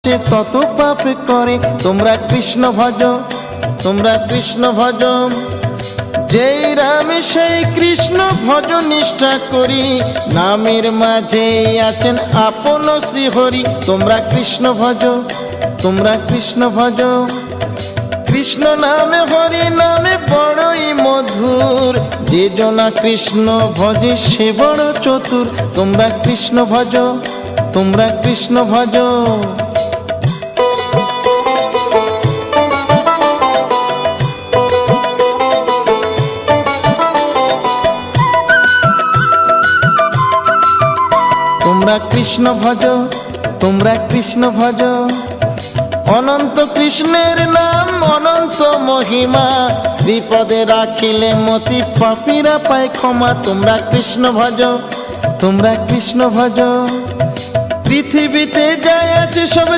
সে তত পাপ করে। তোমরা কৃষ্ণ ভজ, তোমরা কৃষ্ণ ভজ। যেই রাম সেই কৃষ্ণ ভজ নিষ্ঠা করি, নামের মাঝে আছেন আপন শ্রীহরি। তোমরা কৃষ্ণ ভজ, তোমরা কৃষ্ণ ভজ। কৃষ্ণ নামে হরি নামে বড়ই মধুর, যে জনা কৃষ্ণ ভজে সে বড় চতুর। তোমরা কৃষ্ণ ভজ, তোমরা কৃষ্ণ ভজ। তোমরা কৃষ্ণ ভজ, তোমরা কৃষ্ণ ভজ। অনন্ত কৃষ্ণের নাম অনন্ত মহিমা, শ্রীপদে রাখিলে মতি পাপীরা পায় ক্ষমা। তোমরা কৃষ্ণ ভজ, তোমরা কৃষ্ণ ভজ। পৃথিবীতে যাই আছে সব